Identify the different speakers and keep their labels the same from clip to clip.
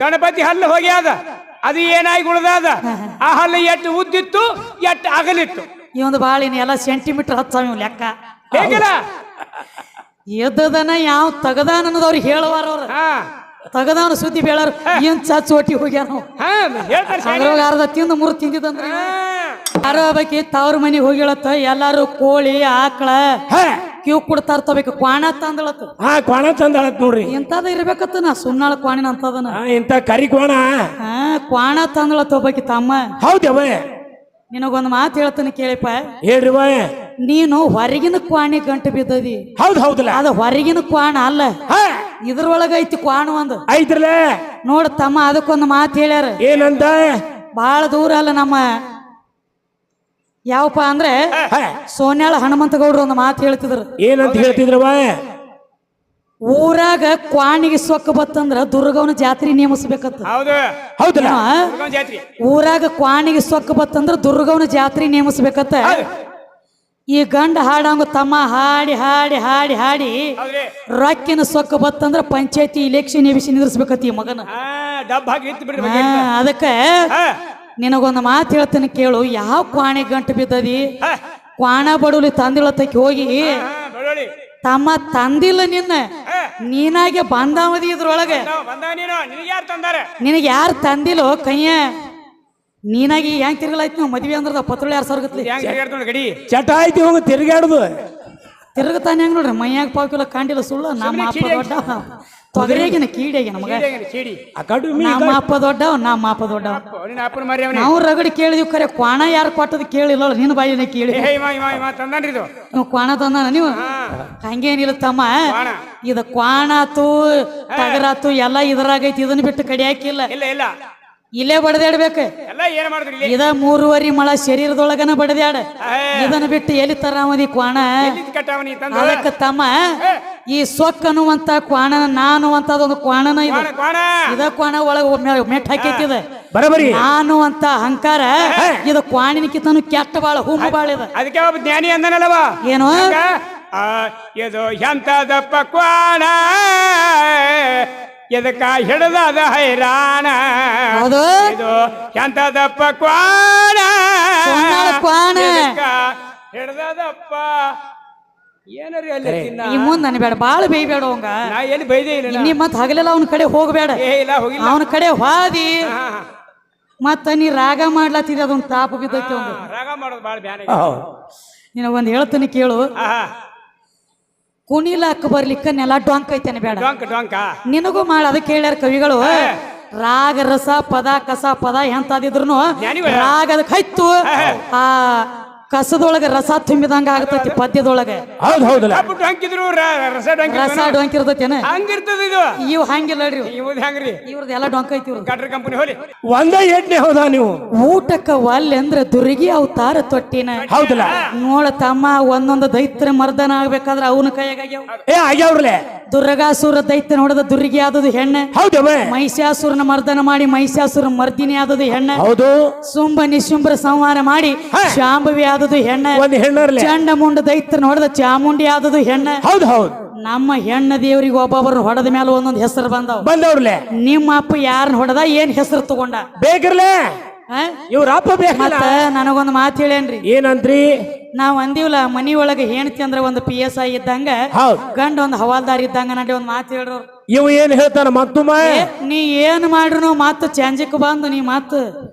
Speaker 1: ಗಣಪತಿ ಹಲ್ಲು ಹೋಗ್ಯಾದ ಅದು ಏನಾಗಿ ಉಳ್ದಾದ ಆ ಹಲ್ಲು ಎಷ್ಟು ಉದ್ದಿತ್ತು ಎಷ್ಟು ಅಗಲಿತ್ತು
Speaker 2: ಈ ಒಂದು ಬಾಳಿನ ಎಲ್ಲ ಸೆಂಟಿಮೀಟರ್ ಹತ್ತಾವ ಲೆಕ್ಕ
Speaker 1: ಹೇಗಿಲ್ಲ
Speaker 2: ಎದ್ದದನ ಯಾವ ತಗದಾನ ಅನ್ನೋದವ್ರಿಗೆ ಹೇಳುವಾರ ಅವ್ರ ತಗದಾನ ಸುದ್ದಿ ಬೇಳಾರ ಏನ್ ಚೋಟಿ ಹೋಗ್ಯಾನ ಅದ್ರೊಳಗ ಅರ್ಧ ತಿಂದು ಮೂರು ತಿಂದಿದಂದ್ರ ಯಾರೋ ಬೇಕಿ ತವ್ರ ಮನೆಗೆ ಹೋಗಿಳತ್ತ ಎಲ್ಲಾರು ಕೋಳಿ ಆಕಳ ಕ್ಯೂ ಕೊಡ್ತಾ ಇರ್ತಬೇಕು ಕ್ವಾಣ ತಂದಳತ್ತ
Speaker 3: ಕ್ವಾಣ ತಂದಳತ್ ನೋಡ್ರಿ
Speaker 2: ಎಂತದ ಇರ್ಬೇಕತ್ತ ನಾ ಸುನ್ನಾಳ ಕ್ವಾಣಿನ ಅಂತದನ
Speaker 3: ಇಂತ ಕರಿ ಕ್ವಾಣ
Speaker 2: ಕ್ವಾಣ ತಂದಳತ್ತ ಒಬ್ಬಾಕಿ ತಮ್ಮ
Speaker 3: ಹೌದವ
Speaker 2: ನಿನಗೊಂದು ಮಾತು ಹೇಳ್ತಾನೆ ಕೇಳಿಪ್ಪ
Speaker 3: ಹೇಳ್ರಿ
Speaker 2: ನೀನು ಹೊರಗಿನ ಕ್ವಾಣಿ ಗಂಟು ಬಿದ್ದದಿ
Speaker 3: ಹೌದ್ ಹೌದಲ್ಲ
Speaker 2: ಅದ ಹೊರಗಿನ ಕ್ವಾಣ ಅಲ್ಲ ಇದ್ರೊಳಗ ಐತಿ ಕ್ವಾಣ ಒಂದು
Speaker 3: ಐತ್ರಲ್ಲ
Speaker 2: ನೋಡ ತಮ್ಮ ಅದಕ್ಕೊಂದು ಮಾತು ಹೇಳ್ಯಾರ
Speaker 3: ಏನಂತ
Speaker 2: ಬಾಳ ದೂರ ಅಲ್ಲ ನಮ್ಮ ಯಾವಪ್ಪ ಅಂದ್ರೆ ಸೋನ್ಯಾಳ ಹನುಮಂತ ಗೌಡ್ರು ಒಂದು ಮಾತು ಹೇಳ್ತಿದ್ರು
Speaker 3: ಏನಂತ ಹೇಳ್ತಿದ್ರವ
Speaker 2: ಊರಾಗ ಕ್ವಾಣಿಗೆ ಸೊಕ್ಕ ಬತ್ತಂದ್ರ ದುರ್ಗವನ ಜಾತ್ರೆ ನೇಮಿಸ್ಬೇಕತ್ತ
Speaker 3: ಹೌದಲ್ಲ
Speaker 2: ಊರಾಗ ಕ್ವಾಣಿಗೆ ಸೊಕ್ಕ ಬತ್ತಂದ್ರ ದುರ್ಗವನ ಜಾತ್ರೆ ನೇಮಿಸ್ಬೇಕತ್ತ ಈ ಗಂಡ ಹಾಡಂಗ ತಮ್ಮ ಹಾಡಿ ಹಾಡಿ ಹಾಡಿ ಹಾಡಿ ರೊಕ್ಕಿನ ಸೊಕ್ಕ ಬತ್ತಂದ್ರ ಪಂಚಾಯತಿ ಇಲೆಕ್ಷನ್ ಎಬಿಸಿ ನಿಂದ್ರಿಸ್ಬೇಕತ್ತ ಈ ಮಗನ ಅದಕ್ಕೆ ನಿನಗೊಂದು ಮಾತು ಹೇಳ್ತೇನೆ ಕೇಳು ಯಾವ ಕ್ವಾಣಿ ಗಂಟು ಬಿದ್ದದಿ ಕ್ವಾಣ ಬಡವಲಿ ತಂದಿಳತಕ್ಕೆ ಹೋಗಿ ತಮ್ಮ ತಂದಿಲ್ಲ ನಿನ್ನ ನೀನಾಗೆ ಬಂದಾಮದಿ ಇದ್ರೊಳಗೆ ನಿನಗೆ ಯಾರು ತಂದಿಲ್ಲೋ ಕಯ್ಯ ನೀನಾಗಿ ಹೆಂಗ್ ತಿರ್ಗಲಾಯ್ತು ನಾವು ಮದ್ವೆ ಅಂದ್ರದ ಪತ್ರೊಳ್ಳಿ ಯಾರು ಸರ್ಗತ್ಲಿ
Speaker 3: ಚಟ ಆಯ್ತು ಹೋಗ ತಿರ್ಗಾಡುದು
Speaker 2: ತಿರ್ಗತಾನೆ ಹೆಂಗ್ ನೋಡ್ರಿ ಮೈಯಾಗ ಪಾಕಿಲ್ಲ ಕಾಂಡಿಲ್ಲ ಸುಳ್ಳು ನಮ್ಮ ಅಪ್ಪ ದೊಡ್ಡ ತೊಗರಿಯಾಗಿನ ಕೀಡಿಯಾಗಿ ನಮಗ ನಮ್ಮ ಅಪ್ಪ ದೊಡ್ಡ ನಮ್ಮ ಅಪ್ಪ ದೊಡ್ಡ ನಾವು ರಗಡಿ ಕೇಳಿದ್ವಿ ಖರೆ ಕ್ವಾಣ ಯಾರು ಕೊಟ್ಟದ್ ಕೇಳಿಲ್ಲ ನಿನ್ನ ಬಾಯಿನ ಕೇಳಿ ನೀವು ಕ್ವಾಣ ತಂದಾನ ನೀವು ಹಂಗೇನಿಲ್ಲ ತಮ್ಮ ಇದ ಕ್ವಾಣಾತು ಟಗರಾತು ಎಲ್ಲ ಇದ್ರಾಗೈತಿ ಇದನ್ನ ಬಿಟ್ಟು ಕಡಿಯಾಕಿಲ್ಲ ಇಲ್ಲೇ ಬಡದಾಡ್ಬೇಕು ಇದ 3.5 ಮೊಳ ಶರೀರದೊಳಗನ ಬಡದ್ಯಾಡ ಇದನ್ನ ಬಿಟ್ಟು ಎಲ್ಲಿ ತರಾಮದಿ ಕ್ವಾಣ ಅದಕ್ಕೆ ತಮ್ಮ ಈ ಸೊಕ್ಕ ಅನ್ನುವಂತ ಕ್ವಾಣ ನಾನು ಅಂತದೊಂದು ಕ್ವಾಣನ ಇದ ಕ್ವಾಣ ಒಳಗ ಮೆಟ್ ಹಾಕೈತಿದ ನಾನು ಅಂತ ಅಹಂಕಾರ ಇದು ಕ್ವಾಣಿನಕ್ಕಿಂತನೂ ಕೆಟ್ಟ ಬಾಳ ಹುಮ್ಮ ಬಾಳ ಇದ
Speaker 1: ಅದಕ್ಕೆ ಒಬ್ಬ ಜ್ಞಾನಿ ಅಂದನಲ್ಲವ
Speaker 2: ಏನು
Speaker 1: ಇದು ಎಂತದಪ್ಪ ಕ್ವಾಣ ಎದಕ್ಕ ಹಿಡದ ಹೈರಾಣ ಇದು ಎಂತದಪ್ಪ ಕ್ವಾಣ ಹಿಡ್ದದಪ್ಪ ಏನಾರಿ ಅಲ್ಲಿ
Speaker 2: ಈ ಮುಂದ್ ನನ್ ಬೇಡ ಬಾಳ ಬೈಬೇಡ ಅವಂಗ
Speaker 1: ನಾ ಎಲ್ಲಿ ಬೈದೇ ಇಲ್ಲ
Speaker 2: ನೀ ಮತ್ ಹಗಲೆಲ್ಲ ಅವನ ಕಡೆ ಹೋಗ್ಬೇಡ ಅವನ ಕಡೆ ಹಾದಿ ಮತ್ತ ನೀ ರಾಗ ಮಾಡ್ಲತ್ತಿದ ಅದೊಂದು ತಾಪ ಬಿದ್ದೈತಿ ಅವಂಗ
Speaker 1: ರಾಗ ಮಾಡೋದು ಬಾಳ ಬ್ಯಾನ
Speaker 2: ನಿನ ಒಂದ್ ಹೇಳ್ತಾನೆ ಕೇಳು ಕುಣಿಲಾಕ ಬರ್ಲಿಕ್ಕ ನೆಲ ಡೊಂಕ್ ಐತೇನೆ ಬೇಡ ನಿನಗೂ ಮಾಡ ಅದಕ್ಕೆ ಹೇಳ್ಯಾರ ಕವಿಗಳು ರಾಗ ರಸ ಪದ ಕಸ ಪದ ಎಂತಾದಿದ್ರು ರಾಗದ ಕೈತ್ತು ಆ ಕಸದೊಳಗ ರಸ ತುಂಬಿದಂಗ ಆಗತೈತಿ ಪದ್ಯದೊಳಗ ರಸ ಡೊಂಕ್ ಇರ್ತೈತೇನ
Speaker 1: ಹಂಗಿರ್ತದ ಇದು
Speaker 2: ಇವ್ ಹಂಗಿಲ್ಲ
Speaker 1: ಹೆಂಗ್ರಿ
Speaker 2: ಇವ್ರದ್ದು ಎಲ್ಲ ಡೊಂಕ್ ಐತಿ
Speaker 1: ಕಂಪನಿ ಹೋಲಿ
Speaker 3: ಒಂದೇ ಎಡ್ನೆ ಹೌದಾ ನೀವು
Speaker 2: ಊಟಕ್ಕ ಒಲ್ಲೆಂದ್ರ ದುರ್ಗಿ ಅವತಾರ ತೊಟ್ಟಿನ
Speaker 3: ಹೌದಲ್ಲ
Speaker 2: ನೋಡ ತಮ್ಮ ಒಂದೊಂದು ದೈತ್ರ ಮರ್ದನ ಆಗ್ಬೇಕಾದ್ರ ಅವನ ಕೈಯಾಗ್ಯಾವ
Speaker 3: ಆಗ್ಯಾವ್ರಲೆ
Speaker 2: ದುರ್ಗಾಸುರ ದೈತ್ಯ ನೋಡದ ದುರ್ಗಿ ಆದದು ಹೆಣ್ಣೆ ಮಹಿಷಾಸುರನ ಮರ್ದನ ಮಾಡಿ ಮಹಿಷಾಸುರ ಮರ್ದಿನಿ ಆದದು ಹೆಣ್ಣೆ ಸುಂಬ ನಿಶುಂಬ್ರ ಸಂಹಾರ ಮಾಡಿ ಶಾಂಭವಿ ಆದದು ಹೆಣ್ಣೆ ಚಂಡ ಮುಂಡ ದೈತ್ಯ ನೋಡದ ಚಾಮುಂಡಿ ಆದದು ಹೆಣ್ಣೆ ನಮ್ಮ ಹೆಣ್ಣ ದೇವ್ರಿಗೆ ಒಬ್ಬೊಬ್ಬರನ್ನ ಹೊಡೆದ ಮೇಲೆ ಒಂದೊಂದು ಹೆಸರು ಬಂದವ್ರಲೆ ನಿಮ್ಮ ಅಪ್ಪ ಯಾರನ್ನ ಹೊಡೆದ ಏನ್ ಹೆಸರು ತಗೊಂಡ
Speaker 3: ಬೇಕರ್ಲೆ ಇವ್ರ ಅಪ್ಪ
Speaker 2: ಮತ್ತ ನನಗೊಂದು ಮಾತು ಹೇಳೇನ್ರಿ
Speaker 3: ಏನಂತ್ರಿ
Speaker 2: ನಾವ್ ಅಂದಿವಲ್ಲ ಮನಿ ಒಳಗ ಹೆಣ್ತಿ ಅಂದ್ರ ಒಂದು PSI ಇದ್ದಂಗ ಗಂಡ ಒಂದು ಹವಾಲ್ದಾರ್ ಇದ್ದಂಗ ನಡಿ ಒಂದ್ ಮಾತು ಹೇಳ್ರು
Speaker 3: ಇವ್ ಏನ್ ಹೇಳ್ತಾನ ಮತ್ತೊಮ್ಮ
Speaker 2: ನೀ ಏನ್ ಮಾಡ್ರು ಮಾತು ಚಾಂಜಕ್ ಬಂದು ನೀ ಮಾತು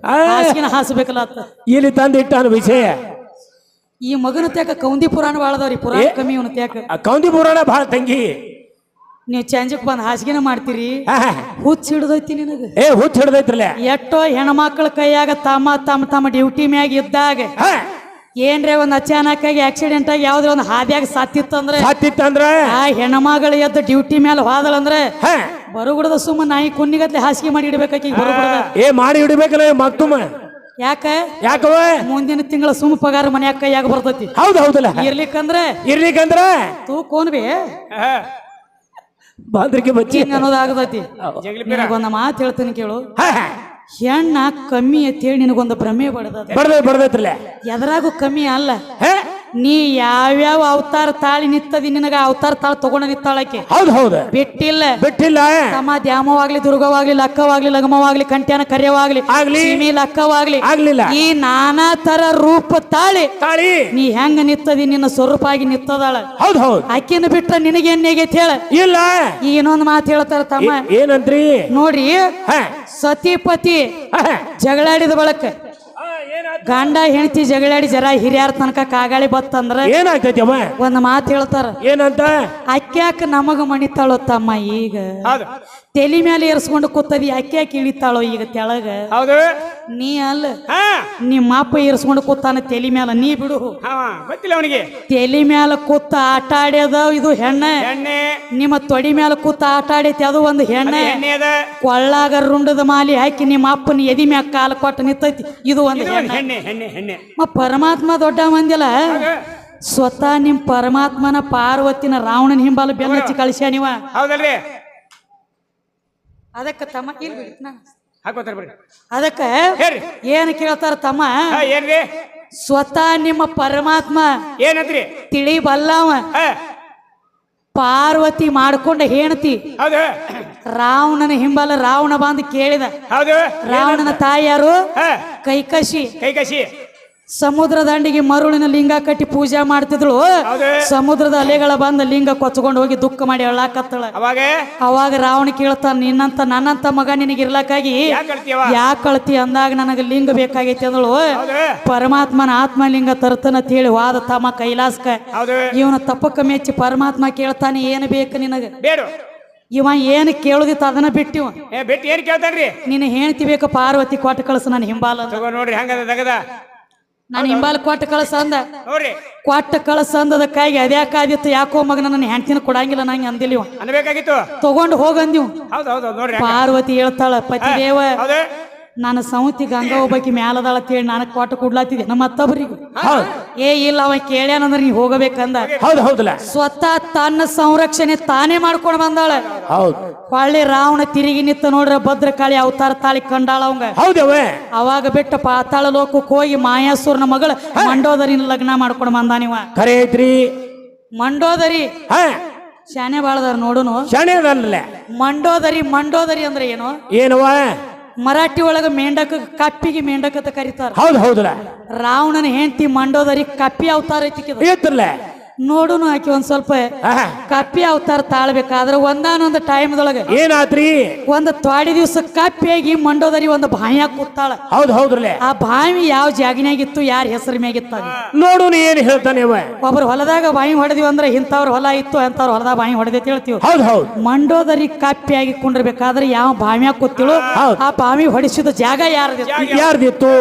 Speaker 2: ಹಾಸಿನ ಹಾಸಬೇಕಲ್ಲ
Speaker 3: ಇಲ್ಲಿ ತಂದಿಟ್ಟಾನ ವಿಷಯ
Speaker 2: ಈ ಮಗನ ತ್ಯಾಕ ಕೌಂದಿ ಪುರಾಣ ಬಾಳದವ್ರಿ ಪುರಾಣ ಕಮ್ಮಿ ಇವನು ತ್ಯಾಕ
Speaker 3: ಕೌಂದಿ ಪುರಾಣ ಬಾಳ ತಂಗಿ
Speaker 2: ನೀವ್ ಚಂಜಕ್ ಬಂದ್ ಹಾಸಿಗೆನ ಮಾಡ್ತೀರಿ ಹುಚ್ಚ ಹಿಡ್ದೈತಿ ನಿನಗ
Speaker 3: ಹುಚ್ಚ ಹಿಡ್ದೈತ್ರಲ್ಲ
Speaker 2: ಎಷ್ಟೋ ಹೆಣ್ಮಕ್ಳ ಕೈಯಾಗ ತಮ್ಮ ತಮ್ಮ ತಮ್ಮ ಡ್ಯೂಟಿ ಮ್ಯಾಗ ಇದ್ದಾಗ ಏನ್ರೆ ಒಂದ್ ಅಚಾನಕ್ ಆಗಿ ಆಕ್ಸಿಡೆಂಟ್ ಆಗಿ ಯಾವ್ದ್ರ ಒಂದ್ ಹಾದಿಯಾಗ ಸತ್ತಿತ್ತಂದ್ರ ಆ ಹೆಣ್ಮಗಳು ಎದ್ದು ಡ್ಯೂಟಿ ಮೇಲೆ ಹೋದಳಂದ್ರೆ ಬರುಗುಡದ ಸುಮ್ಮ ನಾಯಿ ಕುನ್ನಿಗತ್ಲೆ ಹಾಸಿಗೆ ಮಾಡಿ ಇಡ್ಬೇಕಾಕಿ ಬರುಗುಡದ
Speaker 3: ಮಾಡಿ ಇಡ್ಬೇಕಲ್ಲ ಮತ್ತೊಮ್ಮ ಯಾಕವ
Speaker 2: ಮುಂದಿನ ತಿಂಗಳ ಸುಮ್ಮ ಪಗಾರ ಮನ್ಯಾಗ ಕೈಯಾಗ ಬರ್ತೈತಿ
Speaker 3: ಹೌದಲ್ಲ
Speaker 2: ಇರ್ಲಿಕ್ಕಂದ್ರ ತೂಕೋನ್ ಬಿ
Speaker 3: ಬಾಂದ್ರಿಕೆ ಬಚ್ಚಿ
Speaker 2: ಅನ್ನೋದಾಗತೈತಿ ಒಂದ್ ಮಾತು ಹೇಳ್ತೀನಿ ಕೇಳು ಹೆಣ್ಣ ಕಮ್ಮಿ ಅಂತ ಹೇಳಿ ನಿನಗೊಂದು ಭ್ರಮೆ ಬಡದೈತ್ರಲ್ಲ ಎದರಾಗೂ ಕಮ್ಮಿ ಅಲ್ಲ ನೀ ಯಾವ್ಯಾವ ಅವತಾರ ತಾಳಿ ನಿತ್ತದಿ ನಿನಗ ಅವತಾರ ತಾಳ ತಗೊಂಡ ನಿತ್ತಾಳಕ್ಕೆ
Speaker 3: ಹೌದ್ ಹೌದು
Speaker 2: ಬಿಟ್ಟಿಲ್ಲ
Speaker 3: ಬಿಟ್ಟಿಲ್ಲ
Speaker 2: ತಮ್ಮ ದ್ಯಾಮವಾಗ್ಲಿ ದುರ್ಗವಾಗ್ಲಿ ಲಕ್ಕವಾಗ್ಲಿ ಲಗಮವಾಗ್ಲಿ ಕಂಟ್ಯಾನ ಕರ್ಯವಾಗ್ಲಿ
Speaker 3: ಆಗ್ಲಿ.
Speaker 2: ಸೀಮಿ ಲಕ್ಕವಾಗ್ಲಿ
Speaker 3: ಆಗ್ಲಿಲ್ಲ
Speaker 2: ಈ ನಾನಾ ತರ ರೂಪ ತಾಳಿ
Speaker 3: ತಾಳಿ
Speaker 2: ನೀ ಹೆಂಗ ನಿತ್ತದಿ ನಿನ್ನ ಸ್ವರೂಪ ಆಗಿ ನಿತ್ತದಾಳ
Speaker 3: ಹೌದ್ ಹೌದ್
Speaker 2: ಆಕಿನ ಬಿಟ್ರ ನಿನಗೇನ್ ಹೇಗೈತಿ ಹೇಳ
Speaker 3: ಇಲ್ಲ
Speaker 2: ಈಗ ಇನ್ನೊಂದ್ ಮಾತು ಹೇಳ್ತಾರ ತಮ್ಮ
Speaker 3: ಏನಂತ್ರಿ
Speaker 2: ನೋಡ್ರಿ
Speaker 3: ಹಾ
Speaker 2: ಸತಿಪತಿ
Speaker 3: ಹಾ.
Speaker 2: ಜಗಳಾಡಿದ ಬಳಕ ಗಂಡ ಹೆಂಡತಿ ಜಗಳಾಡಿ ಜರ ಹಿರಿಯಾರ ತನಕ ಕಾಗಾಳಿ ಬತ್ತಂದ್ರ
Speaker 3: ಏನಾಗ್ತೈತಿ ಅಮ್ಮ
Speaker 2: ಒಂದ್ ಮಾತು ಹೇಳ್ತಾರ
Speaker 3: ಏನಂತ
Speaker 2: ಅಕ್ಯಾಕ ನಮಗ ಮಣಿತಾಳೋ ತಮ್ಮ ಈಗ
Speaker 1: ಹೌದು
Speaker 2: ತಲಿ ಮೇಲೆ ಏರ್ಸ್ಕೊಂಡು ಕೂತದಿ ಅಕ್ಯಾಕ ಇಳಿತಾಳೋ ಈಗ ತೆಳಗ
Speaker 1: ಹೌದು
Speaker 2: ನೀ ಅಲ್ಲ
Speaker 1: ಹಾ
Speaker 2: ನಿಮ್ಮ ಅಪ್ಪ ಏರ್ಸ್ಕೊಂಡು ಕೂತಾನ ತಲಿ ಮ್ಯಾಲ ನೀ ಬಿಡು
Speaker 1: ಹಾ ಗೊತ್ತಿಲ್ಲ ಅವನಿಗೆ
Speaker 2: ತಲಿ ಮ್ಯಾಲ ಕೂತ ಆಟ ಆಡ್ಯದ ಇದು ಹೆಣ್ಣ
Speaker 1: ಎಣ್ಣೆ
Speaker 2: ನಿಮ್ಮ ತೊಡಿ ಮ್ಯಾಲ ಕೂತ ಆಟ ಆಡೈತಿ ಅದು ಒಂದು ಹೆಣ್ಣ
Speaker 1: ಎಣ್ಣೆ ಅದ
Speaker 2: ಕೊಳ್ಳಾಗ ರುಂಡದ ಮಾಲಿ ಹಾಕಿ ನಿಮ್ಮ ಅಪ್ಪನ ಎದಿ ಮ್ಯಾಗ ಕಾಲ ಕೊಟ್ಟು ನಿಂತೈತಿ ಇದು ಒಂದು
Speaker 1: ಇದು
Speaker 2: ಹೆಣ್ಣ
Speaker 1: ಎಣ್ಣೆ ಎಣ್ಣೆ ಎಣ್ಣೆ
Speaker 2: ಪರಮಾತ್ಮ ದೊಡ್ಡ ಮಂದಿಲ್ಲ ಸ್ವತಃ ನಿಮ್ ಪರಮಾತ್ಮನ ಪಾರ್ವತಿನ ರಾವಣನ ಹಿಂಬಾಲ ಬೆನ್ನಚ್ಚಿ ಕಳಿಸ್ಯ ನೀವ
Speaker 1: ಹೌದಲ್ರಿ
Speaker 2: ಅದಕ್ಕ ತಮ್ಮ ಇಲ್ಲಿ ಬಿಡಿ
Speaker 1: ಹಾಕೋತಾರ ಬರ್ರಿ
Speaker 2: ಅದಕ್ಕ
Speaker 1: ಹೇಳ್ರಿ
Speaker 2: ಏನ್ ಕೇಳ್ತಾರ ತಮ್ಮ
Speaker 1: ಹಾ ಏನ್ರಿ
Speaker 2: ಸ್ವತಃ ನಿಮ್ಮ ಪರಮಾತ್ಮ
Speaker 1: ಏನಂತ್ರಿ
Speaker 2: ತಿಳಿ ಬಲ್ಲವ
Speaker 1: ಹಾ
Speaker 2: ಪಾರ್ವತಿ ಮಾಡ್ಕೊಂಡ ಹೆಣ್ತಿ
Speaker 1: ಹೌದು
Speaker 2: ರಾವಣನ ಹಿಂಬಾಲ ರಾವಣ ಬಂದು ಕೇಳಿದ
Speaker 1: ಹೌದು
Speaker 2: ರಾವಣನ ತಾಯಿ ಯಾರು
Speaker 1: ಹಾ
Speaker 2: ಕೈಕಶಿ
Speaker 1: ಕೈ ಕಸಿ
Speaker 2: ಸಮುದ್ರ ದಂಡಿಗೆ ಮರುಳಿನ ಲಿಂಗ ಕಟ್ಟಿ ಪೂಜೆ ಮಾಡ್ತಿದ್ಳು
Speaker 1: ಹೌದು
Speaker 2: ಸಮುದ್ರದ ಅಲೆಗಳ ಬಂದ ಲಿಂಗ ಕೊಚ್ಕೊಂಡು ಹೋಗಿ ದುಃಖ ಮಾಡಿ ಹೇಳಾಕತ್ತಳ
Speaker 1: ಅವಾಗ
Speaker 2: ಅವಾಗ ರಾವಣ ಕೇಳ್ತಾನ ನಿನ್ನಂತ ನನ್ನಂತ ಮಗ ನಿನಗೆ ಇರ್ಲಕ್ಕಾಗಿ
Speaker 1: ಯಾಕೆ ಕಳ್ತೀಯವ
Speaker 2: ಯಾಕೆ ಕಳ್ತಿ ಅಂದಾಗ ನನಗೆ ಲಿಂಗ ಬೇಕಾಗೈತಿ ಅಂದಳು
Speaker 1: ಹೌದು
Speaker 2: ಪರಮಾತ್ಮನ ಆತ್ಮಲಿಂಗ ತರ್ತನ ಹೇಳಿ ವಾದ ತಮ್ಮ ಕೈಲಾಸಕ
Speaker 1: ಹೌದು
Speaker 2: ಇವನ ತಪ್ಪಕ್ಕ ಮೆಚ್ಚಿ ಪರಮಾತ್ಮ ಕೇಳ್ತಾನೆ ಏನು ಬೇಕು ನಿನಗ
Speaker 1: ಬೇಡ
Speaker 2: ಇವ ಏನು ಕೇಳುದಿತ್ತು ಅದನ್ನ ಬಿಟ್ಟಿವ
Speaker 1: ಬಿಟ್ಟು ಏನ್ ಕೇಳ್ತಾನ್ರಿ
Speaker 2: ನಿನ್ನ ಹೆಣ್ತಿ ಬೇಕು ಪಾರ್ವತಿ ಕೊಟ್ಟು ಕಳ್ಸ ನನ್ನ ಹಿಂಬಾಲ ಅಂದ.
Speaker 1: ತಗೋ ನೋಡ್ರಿ ಹಂಗದ ತಗದ
Speaker 2: ನಾನು ಹಿಂಬಾಲ ಕೊಟ್ಟು ಕಳ್ಸ ಅಂದ
Speaker 1: ನೋಡ್ರಿ
Speaker 2: ಕೊಟ್ಟ ಕಳ್ಸ ಅಂದದಕ್ಕಾಗಿ ಅದ್ಯಾಕಾದಿತ್ತು ಯಾಕೋ ಮಗ ನನ್ನ ಹೆಂಡ್ತಿನ ಕೊಡಂಗಿಲ್ಲ ನಂಗೆ ಅಂದಿಲ್ಲ ಇವ
Speaker 1: ಅನ್ಬೇಕಾಗಿತ್ತು
Speaker 2: ತಗೊಂಡು ಹೋಗಂದಿವ್
Speaker 1: ಹೌದು ಹೌದು ನೋಡ್ರಿ
Speaker 2: ಪಾರ್ವತಿ ಹೇಳ್ತಾಳ ಪತಿದೇವ
Speaker 1: ಹೌದು
Speaker 2: ನಾನು ಸೌತಿ ಗಂಗಾ ಒಬ್ಬಾಕಿ ಮ್ಯಾಲದಾಳ ಅಂತೇಳಿ ನಾನು ಕೊಟ್ಟು ಕೊಡ್ಲಾತಿದ್ದೆ ನಮ್ಮ ಮತ್ತೊಬ್ಬರಿಗೂ ಏ ಇಲ್ಲ ಅವ ಕೇಳ್ಯಾನಂದ್ರೆ ನೀ ಹೋಗಬೇಕಂದ
Speaker 3: ಹೌದು ಹೌದಲ್ಲ
Speaker 2: ಸ್ವತಃ ತನ್ನ ಸಂರಕ್ಷಣೆ ತಾನೇ ಮಾಡ್ಕೊಂಡು ಬಂದಾಳ
Speaker 3: ಹೌದು
Speaker 2: ಹೊಳ್ಳಿ ರಾವಣ ತಿರುಗಿ ನಿತ್ತ ನೋಡ್ರ ಭದ್ರಕಾಳಿ ಅವತಾರ ತಾಳಿ ಕಂಡಾಳ ಅವಂಗ
Speaker 3: ಹೌದವ
Speaker 2: ಅವಾಗ ಬಿಟ್ಟ ಪಾತಾಳ ಲೋಕಕ್ಕೆ ಹೋಗಿ ಮಾಯಾಸುರನ ಮಗಳ ಮಂಡೋದರಿನ ಲಗ್ನ ಮಾಡ್ಕೊಂಡು ಬಂದಾನಿವ
Speaker 3: ಖರೆ ಐತ್ರಿ
Speaker 2: ಮಂಡೋದರಿ
Speaker 3: ಹಾ
Speaker 2: ಶಾನೆ ಬಾಳದಾರ ನೋಡುನು
Speaker 3: ಶಾಣೆ ಅದಲ್ಲ
Speaker 2: ಮಂಡೋದರಿ ಮಂಡೋದರಿ ಅಂದ್ರೆ ಏನು
Speaker 3: ಏನವ
Speaker 2: ಮರಾಠಿ ಒಳಗ ಮೇಂಡಕ ಕಪ್ಪಿಗೆ ಮೇಂಡಕ ಅಂತ ಕರೀತಾರ
Speaker 3: ಹೌದು ಹೌದಲ್ಲ
Speaker 2: ರಾವಣನ ಹೆಂಡತಿ ಮಂಡೋದರಿ ಕಪ್ಪಿ ಅವತಾರ ಐತಿಕಿದ
Speaker 3: ಐತ್ರಲ್ಲ
Speaker 2: ನೋಡುನು ಆಕಿ ಒಂದ್ ಸ್ವಲ್ಪ ಕಪ್ಪಿ ಅವತಾರ ತಾಳ್ಬೇಕಾದ್ರ ಒಂದಾನೊಂದು ಟೈಮ್ದೊಳಗ
Speaker 3: ಏನಾತ್ರಿ
Speaker 2: ಒಂದ್ ತ್ವಾಡಿ ದಿವ್ಸ ಕಪ್ಪಿಯಾಗಿ ಮಂಡೋದರಿ ಒಂದು ಬಾವಿಯಾಗ ಕೂತಾಳ
Speaker 3: ಹೌದು ಹೌದ್ರಲ್ಲ
Speaker 2: ಆ ಬಾವಿ ಯಾವ ಜಾಗಿನಾಗಿತ್ತು ಯಾರ ಹೆಸರು ಮ್ಯಾಗಿತ್ತ
Speaker 3: ನೋಡು ನೀ ಏನ್ ಹೇಳ್ತಾನೆ ಅವ
Speaker 2: ಒಬ್ರು ಹೊಲದಾಗ ಬಾವಿ ಹೊಡೆದಿವಿ ಅಂದ್ರೆ ಇಂಥವ್ರ ಹೊಲ ಇತ್ತು ಅಂತವ್ರ ಹೊಲದಾಗ ಬಾವಿ ಹೊಡೆದೈತಿ ಹೇಳ್ತೀವಿ
Speaker 3: ಹೌದು ಹೌದು
Speaker 2: ಮಂಡೋದರಿ ಕಪ್ಪಿಯಾಗಿ ಕುಂಡ್ರಬೇಕಾದ್ರೆ ಯಾವ ಬಾವಿಯಾಗ ಕೂತಿಳು
Speaker 3: ಹೌದು.
Speaker 2: ಆ ಬಾವಿ ಹೊಡಿಸಿದ ಜಾಗ ಯಾರದಿತ್ತು
Speaker 3: ಯಾರ್ದಿತ್ತು